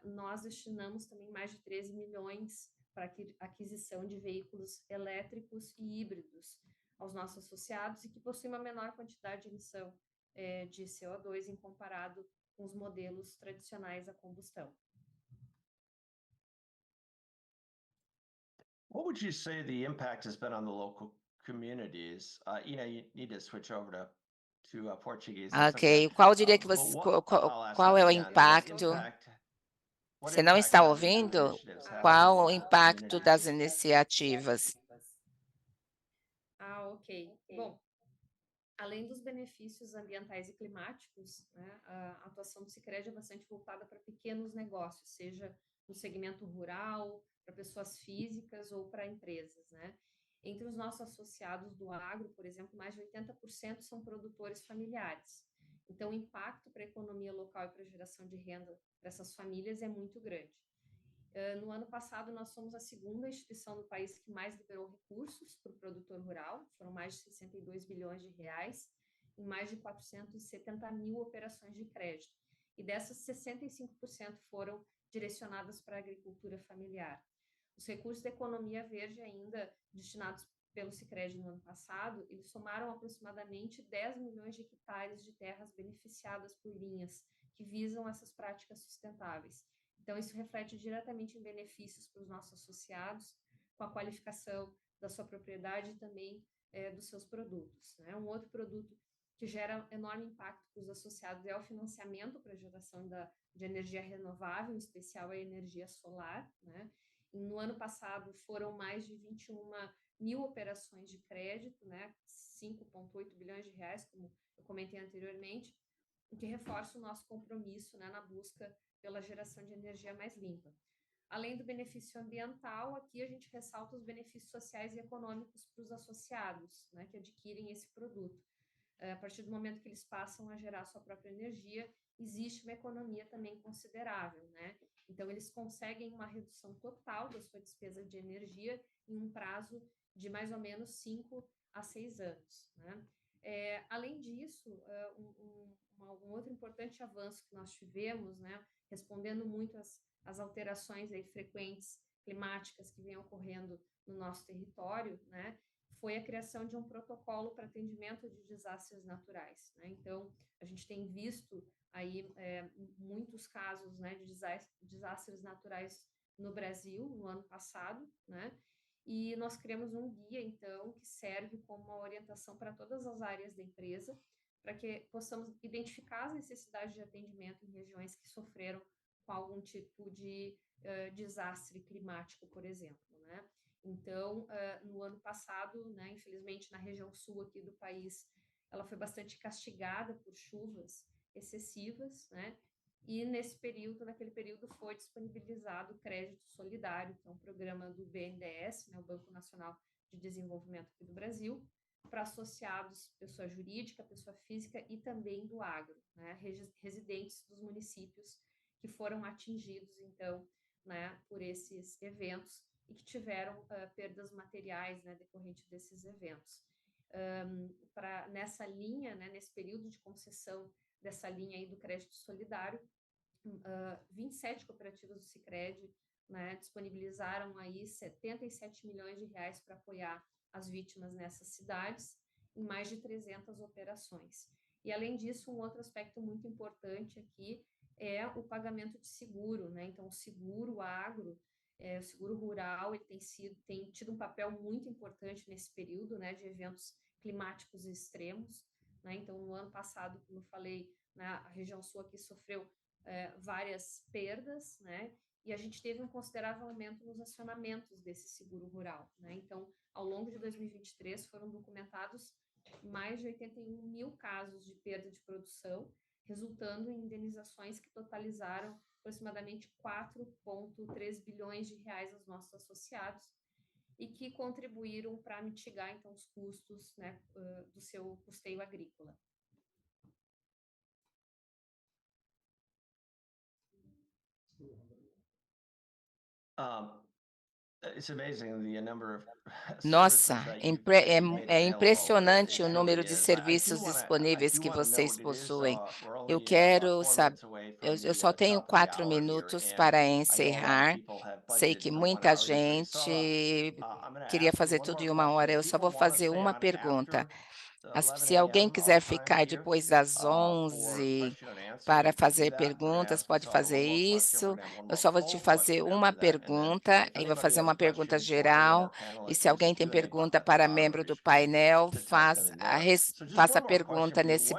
nós destinamos também mais de 13 milhões para aquisição de veículos elétricos e híbridos aos nossos associados e que possuem uma menor quantidade de emissão de CO2 em comparado com os modelos tradicionais a combustão. What would you say the impact has been on the local communities? Ina, you need to switch over to Portuguese. That's Ok, okay. qual diria que But você, I'll ask qual that é o again. impacto? What Você não impact está have these new ouvindo? initiatives had Qual on o local impacto das communities? iniciativas? Ok. Bom, além dos benefícios ambientais e climáticos, né, a atuação do Sicredi é bastante voltada para pequenos negócios, seja no segmento rural, para pessoas físicas ou para empresas, né? Entre os nossos associados do agro, por exemplo, mais de 80% são produtores familiares. Então, o impacto para a economia local e para a geração de renda para essas famílias é muito grande. No ano passado, nós somos a segunda instituição do país que mais liberou recursos para o produtor rural, foram mais de 62 bilhões de reais, em mais de 470 mil operações de crédito. E dessas, 65% foram direcionadas para a agricultura familiar. Os recursos da economia verde ainda destinados pelo Sicredi no ano passado, eles somaram aproximadamente 10 milhões de hectares de terras beneficiadas por linhas que visam essas práticas sustentáveis. Então, isso reflete diretamente em benefícios para os nossos associados, com a qualificação da sua propriedade e também dos seus produtos, né? Um outro produto que gera enorme impacto para os associados é o financiamento para a geração de energia renovável, em especial a energia solar, né? No ano passado, foram mais de 21 mil operações de crédito, né? 5,8 bilhões de reais, como eu comentei anteriormente, o que reforça o nosso compromisso, né, na busca pela geração de energia mais limpa. Além do benefício ambiental, aqui a gente ressalta os benefícios sociais e econômicos para os associados, né, que adquirem esse produto. A partir do momento que eles passam a gerar sua própria energia, existe uma economia também considerável, né? Então, eles conseguem uma redução total da sua despesa de energia em um prazo de mais ou menos 5 a 6 anos, né? Além disso, um outro importante avanço que nós tivemos, né, respondendo muito às alterações aí frequentes climáticas que vêm ocorrendo no nosso território, né, foi a criação de um protocolo para atendimento de desastres naturais, né? Então, a gente tem visto aí muitos casos, né, de desastres naturais no Brasil no ano passado, né? E nós criamos um guia, então, que serve como uma orientação para todas as áreas da empresa, para que possamos identificar as necessidades de atendimento em regiões que sofreram com algum tipo de desastre climático, por exemplo, né? Então, no ano passado, né, infelizmente, na região sul aqui do país, ela foi bastante castigada por chuvas excessivas, né? E naquele período, foi disponibilizado o crédito solidário, que é um programa do BNDES, né, o Banco Nacional de Desenvolvimento aqui do Brasil, para associados, pessoa jurídica, pessoa física e também do agro, né, residentes dos municípios que foram atingidos, então, né, por esses eventos e que tiveram perdas materiais, né, decorrente desses eventos. Nessa linha, né, nesse período de concessão dessa linha aí do crédito solidário, 27 cooperativas do Sicredi, né, disponibilizaram aí 77 milhões de reais para apoiar as vítimas nessas cidades, em mais de 300 operações. E, além disso, um outro aspecto muito importante aqui é o pagamento de seguro, né? Então, o seguro agro, o seguro rural, ele tem tido um papel muito importante nesse período, né, de eventos climáticos extremos, né? Então, no ano passado, como eu falei, né, a região sul aqui sofreu várias perdas, né? E a gente teve um considerável aumento nos acionamentos desse seguro rural, né? Então, ao longo de 2023, foram documentados mais de 81 mil casos de perda de produção, resultando em indenizações que totalizaram aproximadamente 4,3 bilhões de reais aos nossos associados e que contribuíram para mitigar, então, os custos, né, do seu custeio agrícola. Nossa, é impressionante o número de serviços disponíveis que vocês possuem. Eu quero saber, eu só tenho 4 minutos para encerrar. Sei que muita gente queria fazer tudo em 1 hora. Eu só vou fazer uma pergunta. Se alguém quiser ficar depois das 11 para fazer perguntas, pode fazer isso. Eu só vou te fazer uma pergunta, e vou fazer uma pergunta geral, e se alguém tem pergunta para membro do painel, faça a pergunta nesse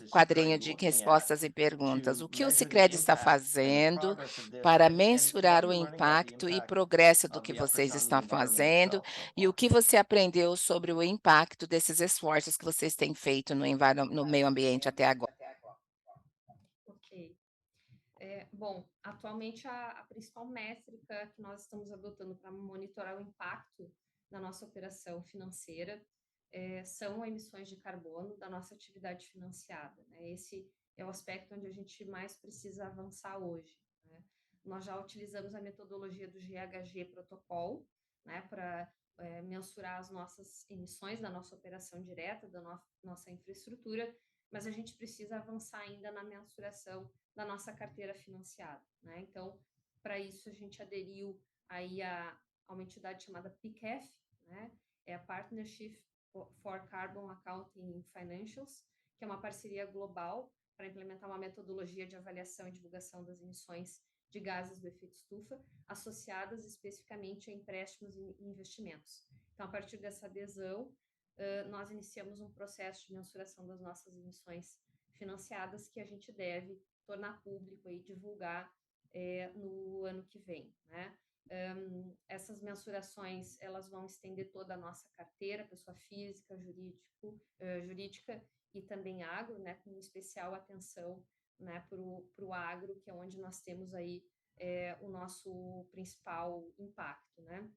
quadrinho de respostas e perguntas. O que o Sicredi está fazendo para mensurar o impacto e progresso do que vocês estão fazendo e o que você aprendeu sobre o impacto desses esforços que vocês têm feito no meio ambiente até agora? Ok. Bom, atualmente a principal métrica que nós estamos adotando para monitorar o impacto da nossa operação financeira são emissões de carbono da nossa atividade financiada, né? Esse é o aspecto onde a gente mais precisa avançar hoje, né? Nós já utilizamos a metodologia do GHG Protocol, né, para mensurar as nossas emissões da nossa operação direta, da nossa infraestrutura, mas a gente precisa avançar ainda na mensuração da nossa carteira financiada, né? Então, para isso a gente aderiu aí a uma entidade chamada PCAF, né? É a Partnership for Carbon Accounting Financials, que é uma parceria global para implementar uma metodologia de avaliação e divulgação das emissões de gases do efeito estufa, associadas especificamente a empréstimos e investimentos. Então, a partir dessa adesão, nós iniciamos um processo de mensuração das nossas emissões financiadas que a gente deve tornar público e divulgar no ano que vem, né? Essas mensurações, elas vão estender toda a nossa carteira, pessoa física, jurídica e também agro, né, com especial atenção, né, para o agro, que é onde nós temos aí o nosso principal impacto, né?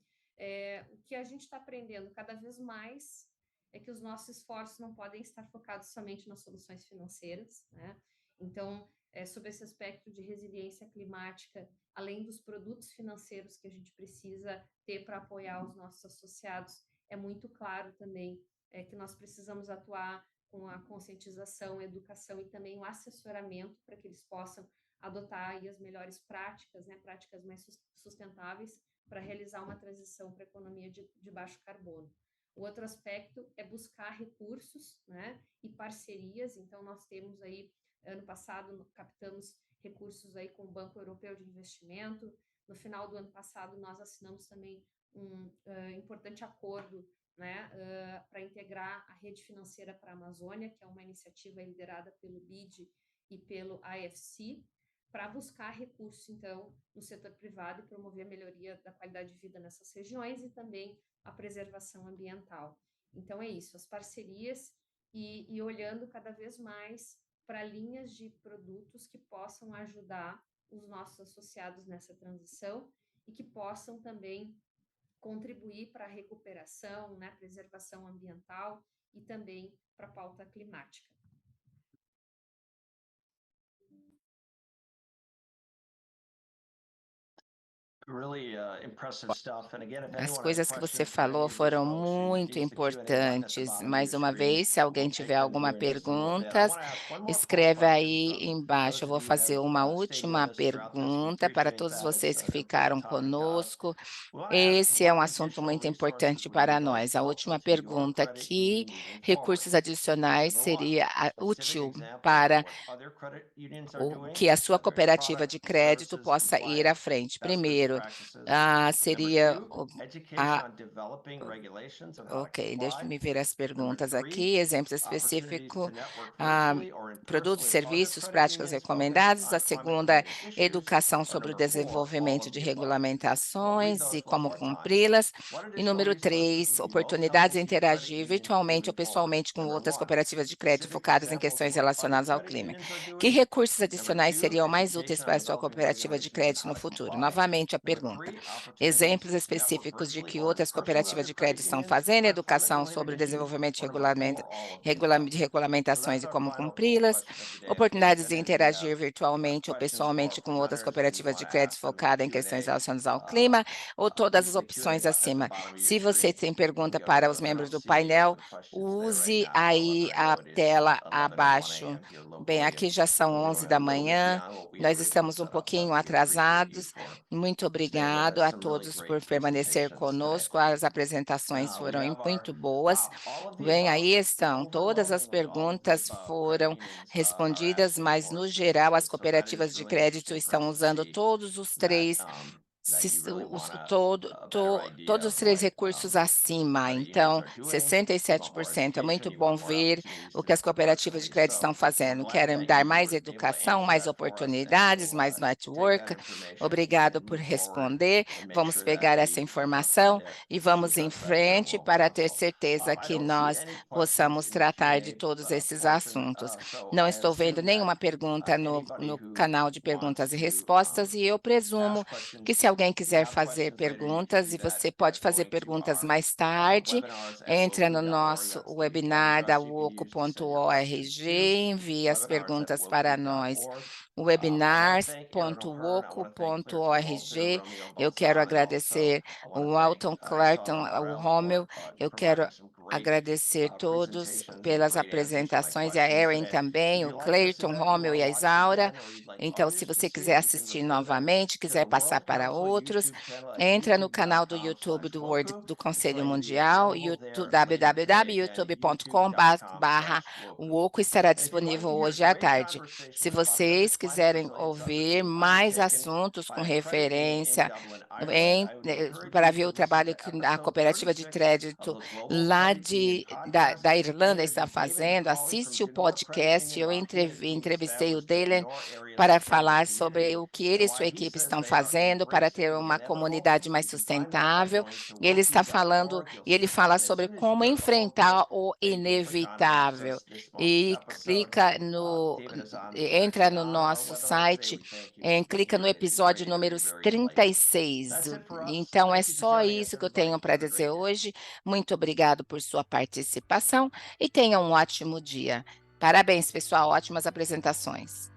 O que a gente está aprendendo cada vez mais é que os nossos esforços não podem estar focados somente nas soluções financeiras, né? Então, sobre esse aspecto de resiliência climática, além dos produtos financeiros que a gente precisa ter para apoiar os nossos associados, é muito claro também que nós precisamos atuar com a conscientização, educação e também o assessoramento para que eles possam adotar aí as melhores práticas, né, práticas mais sustentáveis para realizar uma transição para a economia de baixo carbono. O outro aspecto é buscar recursos, né, e parcerias. Então, nós temos aí, ano passado, captamos recursos aí com o Banco Europeu de Investimento. No final do ano passado, nós assinamos também um importante acordo, né, para integrar a rede financeira para a Amazônia, que é uma iniciativa liderada pelo BID e pelo AFC, para buscar recursos, então, no setor privado e promover a melhoria da qualidade de vida nessas regiões e também a preservação ambiental. Então, é isso, as parcerias e olhando cada vez mais para linhas de produtos que possam ajudar os nossos associados nessa transição e que possam também contribuir para a recuperação, né, preservação ambiental e também para a pauta climática. As coisas que você falou foram muito importantes. Mais uma vez, se alguém tiver alguma pergunta, escreve aí embaixo. Eu vou fazer uma última pergunta para todos vocês que ficaram conosco. Esse é um assunto muito importante para nós. A última pergunta: que recursos adicionais seria útil para que a sua cooperativa de crédito possa ir à frente? Primeiro, seria ok, deixa-me ver as perguntas aqui. Exemplo específico, produtos, serviços, práticas recomendadas. A segunda, educação sobre o desenvolvimento de regulamentações e como cumpri-las. E número 3, oportunidades de interagir virtualmente ou pessoalmente com outras cooperativas de crédito focadas em questões relacionadas ao clima. Que recursos adicionais seriam mais úteis para a sua cooperativa de crédito no futuro? Novamente a pergunta. Exemplos específicos de que outras cooperativas de crédito estão fazendo, educação sobre o desenvolvimento de regulamentações e como cumpri-las, oportunidades de interagir virtualmente ou pessoalmente com outras cooperativas de crédito focadas em questões relacionadas ao clima, ou todas as opções acima. Se você tem pergunta para os membros do painel, use aí a tela abaixo. Bem, aqui já são 11 da manhã, nós estamos um pouquinho atrasados. Muito obrigado a todos por permanecer conosco, as apresentações foram muito boas. Bem, aí estão, todas as perguntas foram respondidas, mas no geral as cooperativas de crédito estão usando todos os três todos os três recursos acima, então 67%. É muito bom ver o que as cooperativas de crédito estão fazendo. Querem dar mais educação, mais oportunidades, mais network. Obrigado por responder. Vamos pegar essa informação e vamos em frente para ter certeza que nós possamos tratar de todos esses assuntos. Não estou vendo nenhuma pergunta no canal de perguntas e respostas, e eu presumo que se alguém quiser fazer perguntas, e você pode fazer perguntas mais tarde, entra no nosso webinar da woco.org, envie as perguntas para nós. webinars.woco.org. Eu quero agradecer o Alton, Clarton, o Rommel, eu quero agradecer todos pelas apresentações, e a Erin também, o Clayton, Rommel e a Isaura. Então, se você quiser assistir novamente, quiser passar para outros, entra no canal do YouTube do Conselho Mundial, www.youtube.com/woco, estará disponível hoje à tarde. Se vocês quiserem ouvir mais assuntos com referência para ver o trabalho que a cooperativa de crédito lá da Irlanda está fazendo, assiste o podcast. Eu entrevistei o Dylan para falar sobre o que ele e sua equipe estão fazendo para ter uma comunidade mais sustentável. Ele está falando, e ele fala sobre como enfrentar o inevitável. E entra no nosso site, clica no episódio número 36. Então, é só isso que eu tenho para dizer hoje. Muito obrigado por sua participação e tenha um ótimo dia. Parabéns, pessoal, ótimas apresentações.